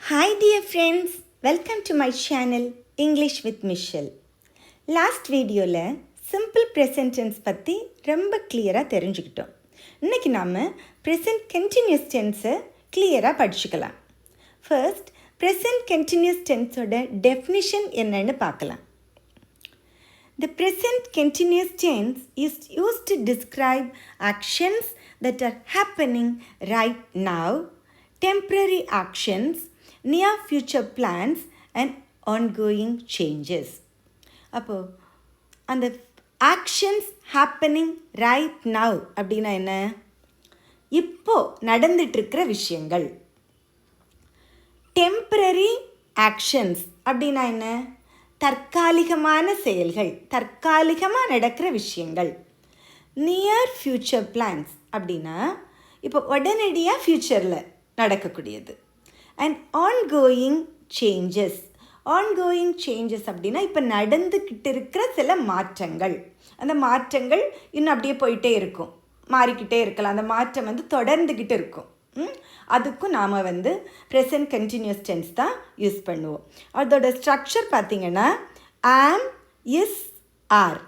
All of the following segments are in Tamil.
Hi dear friends, welcome to my channel English with Michelle. Last வீடியோவில் சிம்பிள் ப்ரெசன்ட் டென்ஸ் பற்றி ரொம்ப கிளியராக தெரிஞ்சுக்கிட்டோம். இன்றைக்கி நாம் ப்ரெசன்ட் கண்டினியூஸ் டென்ஸை கிளியராக படிச்சுக்கலாம். ஃபர்ஸ்ட் ப்ரெசன்ட் கண்டினியூஸ் டென்ஸோட டெஃபினிஷன் என்னன்னு பார்க்கலாம். The present continuous tense is used to describe actions that are happening right now, temporary actions, near future plans and ongoing changes. அப்போ அந்த ஆக்ஷன்ஸ் ஹேப்பனிங் ரைட் நவ் அப்படின்னா என்ன? இப்போ நடந்துட்டுருக்கிற விஷயங்கள். டெம்பரரி ஆக்ஷன்ஸ் அப்படின்னா என்ன? தற்காலிகமான செயல்கள், தற்காலிகமாக நடக்கிற விஷயங்கள். நியர் ஃப்யூச்சர் பிளான்ஸ் அப்படின்னா இப்போ உடனடியாக ஃப்யூச்சரில் நடக்கக்கூடியது. And ongoing changes. Ongoing changes அப்படின்னா இப்போ நடந்துக்கிட்டு இருக்கிற சில மாற்றங்கள். அந்த மாற்றங்கள் இன்னும் அப்படியே போயிட்டே இருக்கும், மாறிக்கிட்டே இருக்கலாம். அந்த மாற்றம் தொடர்ந்துக்கிட்டு இருக்கும். அதுக்கும் நாம் ப்ரெசன்ட் கண்டினியூஸ் டென்ஸ் தான் யூஸ் பண்ணுவோம். அதோட ஸ்ட்ரக்சர் பார்த்திங்கன்னா am, is, are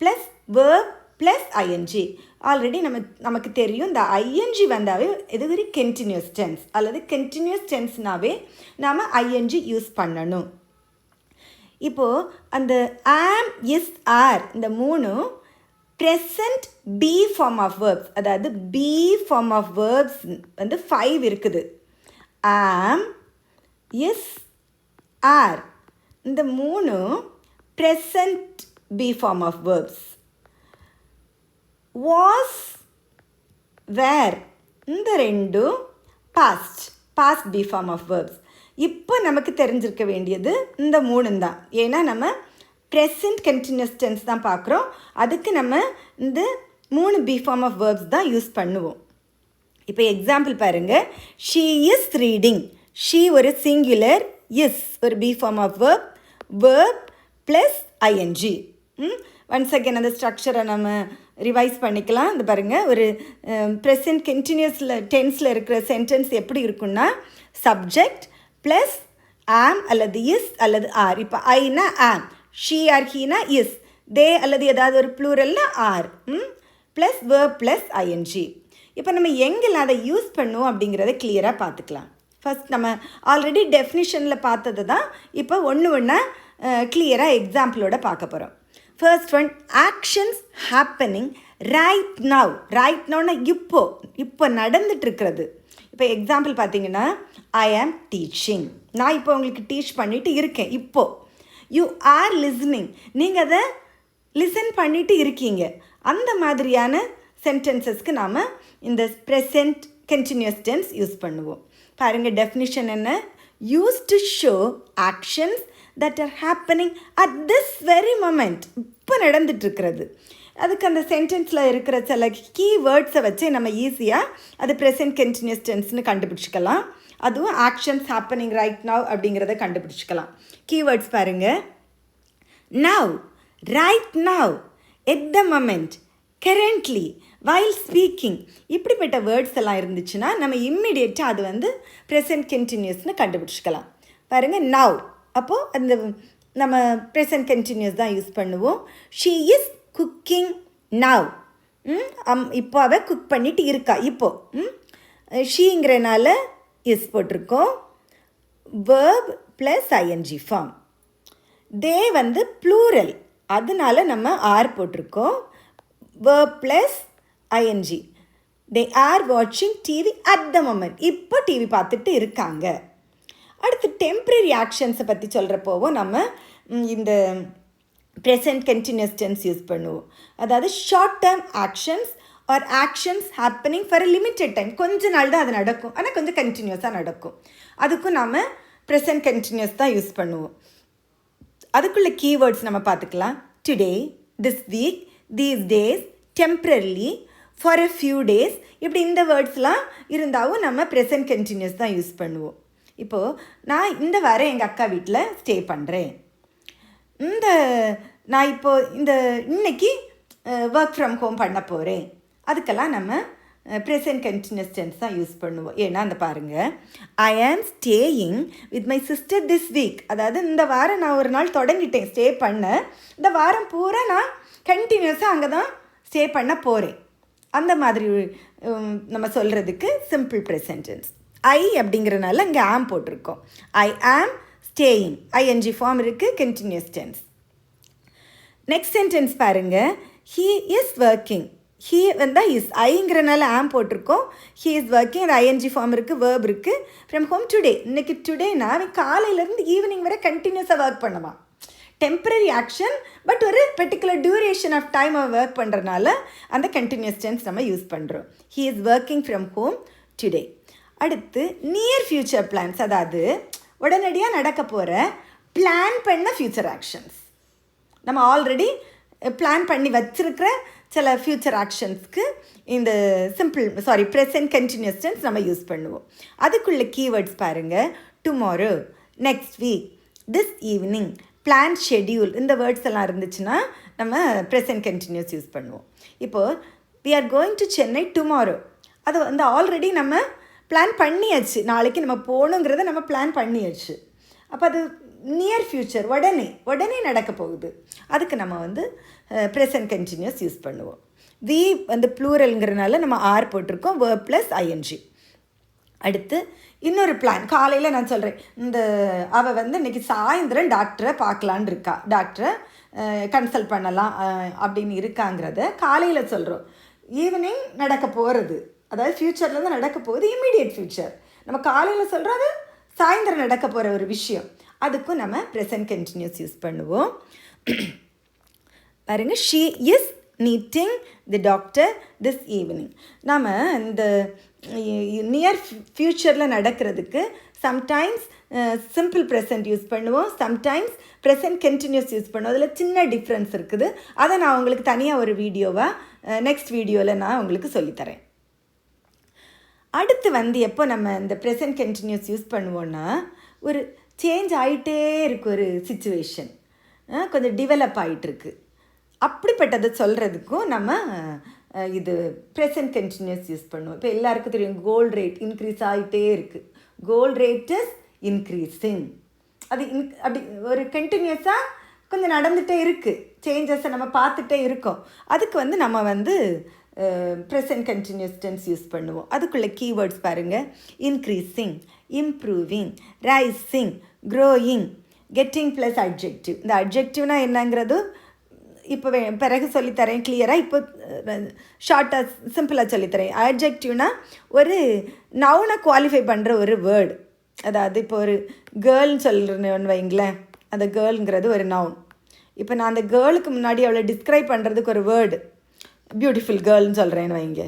plus verb plus ING. Already நமக்கு தெரியும், இந்த ஐஎன்ஜி வந்தாவே இது ஒரு கண்டினியூஸ் டென்ஸ் அல்லது கண்டினியூஸ் டென்ஸ்னாவே நாம் ஐஎன்ஜி யூஸ் பண்ணணும். இப்போது அந்த ஆம், இஸ், ஆர் இந்த மூணும் present be form of verbs. அதாவது பி ஃபார்ம் ஆஃப் வேர்ப்ஸ் 5 இருக்குது. ஆம், இஸ், ஆர் இந்த மூணும் present be form of verbs. Was, were இந்த ரெண்டும் past be form of verbs. இப்போ நமக்கு தெரிஞ்சிருக்க வேண்டியது இந்த 3 தான். ஏன்னா நம்ம ப்ரெசன்ட் கண்டினியூஸ் டென்ஸ் தான் பார்க்குறோம். அதுக்கு நம்ம இந்த 3 பி ஃபார்ம் ஆஃப் வேர்ப்ஸ் தான் யூஸ் பண்ணுவோம். இப்போ எக்ஸாம்பிள் பாருங்கள். She is reading. ஷீ ஒரு சிங்குலர், இஸ் ஒரு be form of verb, verb plus ING. Once again அந்த ஸ்ட்ரக்சரை நம்ம ரிவைஸ் பண்ணிக்கலாம். இந்த பாருங்கள், ஒரு ப்ரெசன்ட் கண்டினியூஸில் டென்ஸில் இருக்கிற சென்டென்ஸ் எப்படி இருக்குன்னா சப்ஜெக்ட் ப்ளஸ் ஆம் அல்லது இஸ் அல்லது ஆர். இப்போ ஐனா ஆம், ஷீ ஆர் ஹீனா இஸ், தே அல்லது ஏதாவது ஒரு ப்ளூரல்னா are, plus verb plus ING. இப்போ நம்ம எங்கெல்லாம் அதை யூஸ் பண்ணுவோம் அப்படிங்கிறத கிளியராக பார்த்துக்கலாம். ஃபஸ்ட் நம்ம ஆல்ரெடி டெஃபினிஷனில் பார்த்தது தான் இப்போ ஒன்றா கிளியராக எக்ஸாம்பிளோட பார்க்க போகிறோம். First one, actions happening right now. Right நவ்னா இப்போ நடந்துட்டுருக்கிறது. இப்போ எக்ஸாம்பிள் பார்த்தீங்கன்னா ஐ ஆம் டீச்சிங். நான் இப்போ உங்களுக்கு டீச் பண்ணிட்டு இருக்கேன். இப்போது யூ ஆர் லிஸ்னிங். நீங்கள் அதை லிசன் பண்ணிட்டு இருக்கீங்க. அந்த மாதிரியான சென்டென்சஸ்க்கு நாம் இந்த ப்ரெசன்ட் கண்டினியூஸ் டென்ஸ் யூஸ் பண்ணுவோம். பாருங்கள், டெஃபினிஷன் என்ன? Use to show actions that are happening at this very moment. இப்போ நடந்துட்டுருக்கிறது. அதுக்கு அந்த சென்டென்ஸில் இருக்கிற சில கீவேர்ட்ஸை வச்சு நம்ம ஈஸியாக அது ப்ரெசன்ட் கண்டினியூஸ் டென்ஸ்னு கண்டுபிடிச்சிக்கலாம். அதுவும் ஆக்ஷன்ஸ் ஹேப்பனிங் ரைட் நவ் அப்படிங்கிறத கண்டுபிடிச்சிக்கலாம். கீவேர்ட்ஸ் பாருங்கள். Now, right now, at the moment, currently, while speaking. இப்படிப்பட்ட வேர்ட்ஸ் எல்லாம் இருந்துச்சுன்னா நம்ம இம்மிடியேட்டாக அது ப்ரெசன்ட் கண்டினியூஸ்னு கண்டுபிடிச்சிக்கலாம். பாருங்கள், நவ் அப்போது அந்த நம்ம ப்ரெசன்ட் கண்டினியூஸ் தான் யூஸ் பண்ணுவோம். She is cooking now. இப்போ அவள் குக் பண்ணிட்டு இருக்கா. இப்போது ஷீங்கிறனால இஸ் போட்டிருக்கோம். Verb plus ING form. They plural, அதனால நம்ம ஆர் போட்டிருக்கோம். Verb plus ING. They are வாட்சிங் டிவி அட் த மொமெண்ட். இப்போ டிவி பார்த்துட்டு இருக்காங்க. அடுத்து டெம்ப்ரரி ஆக்ஷன்ஸை பற்றி சொல்கிறப்போவோ நம்ம இந்த ப்ரெசன்ட் கண்டினியூஸ் டென்ஸ் யூஸ் பண்ணுவோம். அதாவது short term actions or actions happening for a limited time. கொஞ்ச நாள் தான் அது நடக்கும், ஆனால் கொஞ்சம் கண்டினியூஸாக நடக்கும். அதுக்கும் நம்ம ப்ரெசன்ட் கண்டினியூஸ் தான் யூஸ் பண்ணுவோம். அதுக்குள்ள கீவேர்ட்ஸ் நம்ம பார்த்துக்கலாம். Today, this week, these days, temporarily, for a few days. இப்படி இந்த வேர்ட்ஸ்லாம் இருந்தாலும் நம்ம ப்ரெசன்ட் கண்டினியூஸ் தான் யூஸ் பண்ணுவோம். இப்போது நான் இந்த வாரம் எங்கள் அக்கா வீட்டில் ஸ்டே பண்ணுறேன். நான் இன்னைக்கு ஒர்க் ஃப்ரம் ஹோம் பண்ண போகிறேன். அதுக்கெல்லாம் நம்ம ப்ரெசன்ட் கண்டினியூஸ் டென்ஸ் தான் யூஸ் பண்ணுவோம். ஏன்னா அந்த பாருங்கள், ஐ ஆம் staying with my sister this week. அதாவது இந்த வாரம் நான் ஒரு நாள் தொடங்கிட்டேன் ஸ்டே பண்ண, இந்த வாரம் பூரா நான் கண்டினியூஸாக அங்கே தான் ஸ்டே பண்ண போகிறேன். அந்த மாதிரி நம்ம சொல்கிறதுக்கு சிம்பிள் ப்ரெசன்ட் டென்ஸ். ஐ அப்படிங்கிறனால இங்கே ஆம் போட்டிருக்கோம். ஐ ஆம் ஸ்டேயிங், ஐஎன்ஜி ஃபார்ம் இருக்குது, கண்டினியூஸ் டென்ஸ். நெக்ஸ்ட் சென்டென்ஸ் பாருங்கள், ஹீ இஸ் ஒர்க்கிங். ஹீ வந்தால் இஸ், ஐங்கிறனால ஆம் போட்டிருக்கோம். ஹீ இஸ் ஒர்க்கிங், அது ஐஎன்ஜி ஃபார்ம் இருக்குது, வேர்ப் இருக்குது. ஃப்ரம் ஹோம் டுடே, இன்றைக்கி டுடேனா அவன் காலையிலேருந்து ஈவினிங் வரை கண்டினியூஸாக ஒர்க் பண்ணுவான். டெம்பரரி ஆக்ஷன், பட் ஒரு பர்டிகுலர் டியூரேஷன் ஆஃப் டைம் அவன் ஒர்க் பண்ணுறதுனால அந்த கண்டினியூஸ் டென்ஸ் நம்ம யூஸ் பண்ணுறோம். He is working from home today. அடுத்து நியர் ஃப்யூச்சர் பிளான்ஸ், அதாவது உடனடியாக நடக்க போகிற பிளான் பண்ண ஃப்யூச்சர் ஆக்ஷன்ஸ். நம்ம ஆல்ரெடி பிளான் பண்ணி வச்சுருக்கிற சில ஃப்யூச்சர் ஆக்ஷன்ஸ்க்கு இந்த ப்ரெசன்ட் கண்டினியூஸ் டென்ஸ் நம்ம யூஸ் பண்ணுவோம். அதுக்குள்ள கீவேர்ட்ஸ் பாருங்கள், tomorrow, next week, this evening, plan, schedule, இந்த வேர்ட்ஸ் எல்லாம் இருந்துச்சுன்னா நம்ம ப்ரெசன்ட் கண்டினியூஸ் யூஸ் பண்ணுவோம். இப்போது we are going to Chennai tomorrow, அது வந்து ஆல்ரெடி நம்ம பிளான் பண்ணியாச்சு, நாளைக்கு நம்ம போகணுங்கிறத நம்ம பிளான் பண்ணியாச்சு. அப்போ அது நியர் ஃப்யூச்சர், உடனே நடக்க போகுது. அதுக்கு நம்ம வந்து ப்ரெசன்ட் கண்டினியூஸ் யூஸ் பண்ணுவோம். வி வந்து ப்ளூரல்ங்கிறனால நம்ம ஆர் போட்டிருக்கோம், வேர்ப் ப்ளஸ் ஐஎன்ஜி. அடுத்து இன்னொரு பிளான், காலையில் நான் சொல்கிறேன், அவள் வந்து இன்றைக்கி சாயந்தரம் டாக்டரை பார்க்கலான் இருக்கா, டாக்டரை கன்சல்ட் பண்ணலாம் அப்படின்னு இருக்காங்கிறத காலையில் சொல்கிறோம். ஈவினிங் நடக்க போகிறது, அதாவது ஃப்யூச்சரில் தான் நடக்க போகுது, இம்மீடியட் ஃப்யூச்சர். நம்ம காலையில் சொல்கிறோம், அது சாயந்தரம் நடக்க போகிற ஒரு விஷயம். அதுக்கும் நம்ம ப்ரெசன்ட் கண்டினியூஸ் யூஸ் பண்ணுவோம். பாருங்கள், she is meeting the doctor this evening. நாம் இந்த நியர் ஃப்யூச்சரில் நடக்கிறதுக்கு சம்டைம்ஸ் சிம்பிள் ப்ரெசன்ட் யூஸ் பண்ணுவோம், சம்டைம்ஸ் ப்ரெசன்ட் கண்டினியூஸ் யூஸ் பண்ணுவோம். அதில் சின்ன டிஃப்ரென்ஸ் இருக்குது. அதை நான் உங்களுக்கு தனியாக ஒரு வீடியோவாக நெக்ஸ்ட் வீடியோவில் நான் உங்களுக்கு சொல்லித்தரேன். அடுத்து வந்து எப்போ நம்ம இந்த ப்ரெசன்ட் கண்டினியூஸ் யூஸ் பண்ணுவோன்னா, ஒரு சேஞ்ச் ஆகிட்டே இருக்கு, ஒரு சிச்சுவேஷன் கொஞ்சம் டெவலப் ஆகிட்டுருக்கு, அப்படிப்பட்டதை சொல்கிறதுக்கும் நம்ம இது ப்ரெசன்ட் கண்டினியூஸ் யூஸ் பண்ணுவோம். இப்போ எல்லாருக்கும் தெரியும், கோல்டு ரேட் இன்க்ரீஸ் ஆகிட்டே இருக்குது, கோல்டு ரேட் இஸ் இன்க்ரீஸிங். அது அப்படி ஒரு கண்டினியூஸாக கொஞ்சம் நடந்துகிட்டே இருக்குது, சேஞ்சஸை நம்ம பார்த்துட்டே இருக்கோம். அதுக்கு வந்து நம்ம வந்து ப்ரெசன்ட் கண்டினியூஸ் டென்ஸ் யூஸ் பண்ணுவோம். அதுக்குள்ளே கீவேர்ட்ஸ் பாருங்கள், increasing, improving, rising, growing, getting plus adjective. இந்த அட்ஜெக்டிவ்னா என்னங்கிறது இப்போ பிறகு சொல்லித்தரேன் கிளியராக. இப்போ ஷார்ட்டாக சிம்பிளாக சொல்லித்தரேன். அட்ஜெக்டிவ்னா ஒரு நவுனை குவாலிஃபை பண்ணுற ஒரு வேர்டு. அதாவது இப்போ ஒரு கேர்ள்னு சொல்கிறேன்னு வைங்களேன், அந்த கேர்ளுங்கிறது ஒரு நவுன். இப்போ நான் அந்த கேர்ளுக்கு முன்னாடி அவளை டிஸ்கிரைப் பண்ணுறதுக்கு ஒரு வேர்டு பியூட்டிஃபுல் கேர்ள்னு சொல்கிறேன்னு வைங்க,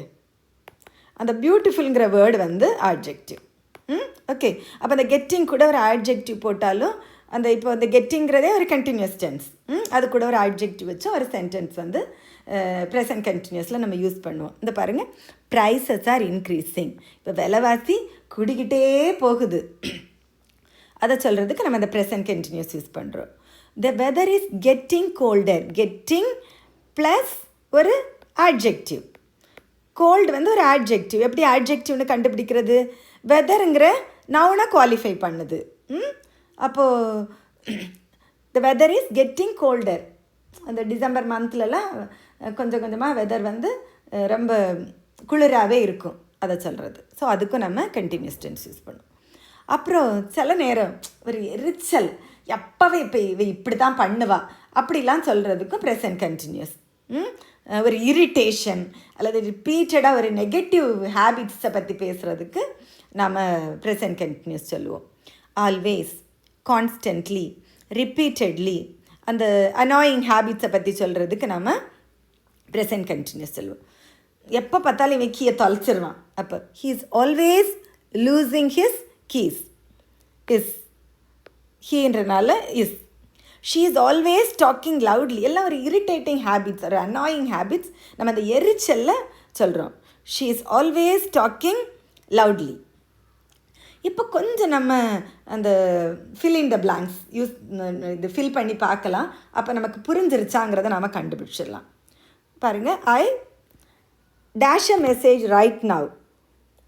அந்த பியூட்டிஃபுல்ங்கிற வேர்டு வந்து ஆட்ஜெக்டிவ். ஓகே, அப்போ அந்த கெட்டிங் கூட ஒரு ஆட்ஜெக்டிவ் போட்டாலும் அந்த இப்போ அந்த கெட்டிங்கிறதே ஒரு கண்டினியூஸ் டென்ஸ், அது கூட ஒரு ஆட்ஜெக்டிவ் வச்சு ஒரு சென்டென்ஸ் வந்து ப்ரெசன்ட் கண்டினியூஸில் நம்ம யூஸ் பண்ணுவோம். இந்த பாருங்கள், ப்ரைஸஸ் ஆர் இன்க்ரீஸிங், இப்போ விலைவாசி கூடிக்கிட்டே போகுது, அதை சொல்கிறதுக்கு நம்ம இந்த ப்ரெசன்ட் கண்டினியூஸ் யூஸ் பண்ணுறோம். The weather is getting colder, getting plus ஒரு ஆட்ஜெக்டிவ். கோல்டு வந்து ஒரு ஆட்ஜெக்டிவ். எப்படி ஆட்ஜெக்டிவ்னு கண்டுபிடிக்கிறது? வெதருங்கிற நவுனை குவாலிஃபை பண்ணுது. அப்போது the weather is getting colder, அந்த டிசம்பர் மந்த்லலாம் கொஞ்சம் கொஞ்சமாக வெதர் வந்து ரொம்ப குளிராகவே இருக்கும், அதை சொல்கிறது. ஸோ அதுக்கும் நம்ம கண்டினியூஸ் டென்ஸ் யூஸ் பண்ணுவோம். அப்புறம் சில நேரம் ஒரு எரிச்சல், எப்போவே இப்போ இப்படி தான் பண்ணுவா அப்படிலாம் சொல்கிறதுக்கும் ப்ரெசன்ட் கண்டினியூஸ். ஒரு இரிட்டேஷன் அல்லது ரிப்பீட்டடாக ஒரு நெகட்டிவ் ஹேபிட்ஸை பற்றி பேசுகிறதுக்கு நாம் ப்ரெசன்ட் கண்டினியூஸ் சொல்லுவோம். ஆல்வேஸ், கான்ஸ்டன்ட்லி, ரிப்பீட்டட்லி, அந்த அனாயிங் ஹேபிட்ஸை பற்றி சொல்கிறதுக்கு நம்ம ப்ரெசன்ட் கண்டினியூஸ் சொல்லுவோம். எப்போ பார்த்தாலும் இவன் கீயை தொலைச்சிருவான், அப்போ he is always losing his keys. Is, ஹீன்றனால is. She is always talking loudly, எல்லாம் ஒரு இரிட்டேட்டிங் ஹேபிட்ஸ், ஒரு அனாயிங் ஹேபிட்ஸ், நம்ம அந்த எரிச்சலில் சொல்கிறோம். She is always talking loudly. இப்போ கொஞ்சம் நம்ம அந்த ஃபில் இன் த பிளாங்க்ஸ் இது ஃபில் பண்ணி பார்க்கலாம். அப்போ நமக்கு புரிஞ்சிருச்சாங்கிறத நம்ம கண்டுபிடிச்சிடலாம். பாருங்கள், I dash a message right now.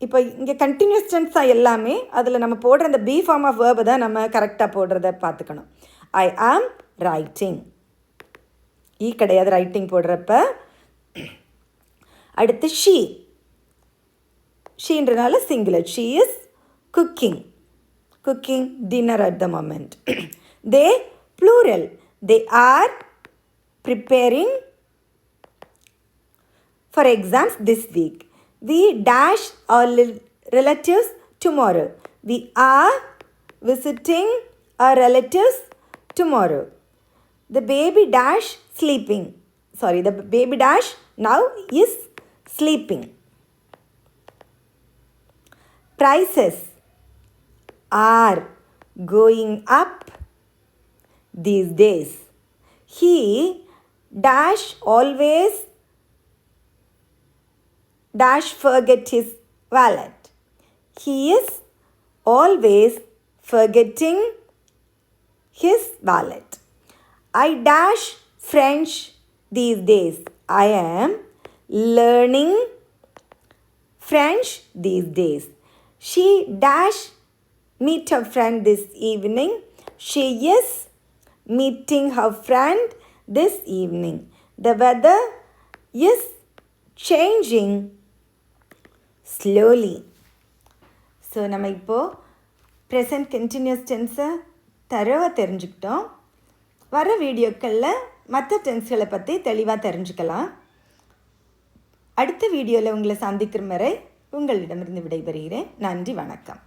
இப்போ இங்கே கண்டினியூஸ் டென்ஸ் தான் எல்லாமே. அதில் நம்ம போடுற அந்த பி ஃபார்ம் ஆஃப் வேர்பை தான் நம்ம கரெக்டாக போடுறத பார்த்துக்கணும். ஐ ஆம் ரைட்டிங். ஈ கிடையாது ரைட்டிங் போடுறப்ப. அடுத்து ஷீ. ஷீன்றனால singular. She is cooking. Cooking dinner at the moment. They plural. They are preparing for exams this week. We dash our relatives tomorrow. We are visiting our relatives tomorrow. The baby dash sleeping. Sorry, the baby dash now is sleeping. Prices are going up these days. He dash always dash forget his wallet. He is always forgetting his wallet. I dash French these days. I am learning French these days. She dash meet her friend this evening. She is meeting her friend this evening. The weather is changing slowly. So நம்ம இப்போது ப்ரெசன்ட் கண்டினியூஸ் டென்ஸை தரவாக தெரிஞ்சுக்கிட்டோம். வர வீடியோக்களில் மற்ற டென்ஸ்களை பற்றி தெளிவாக தெரிஞ்சுக்கலாம். அடுத்த வீடியோவில் உங்களை சந்திக்கும் வரை உங்களிடமிருந்து விடைபெறுகிறேன். நன்றி, வணக்கம்.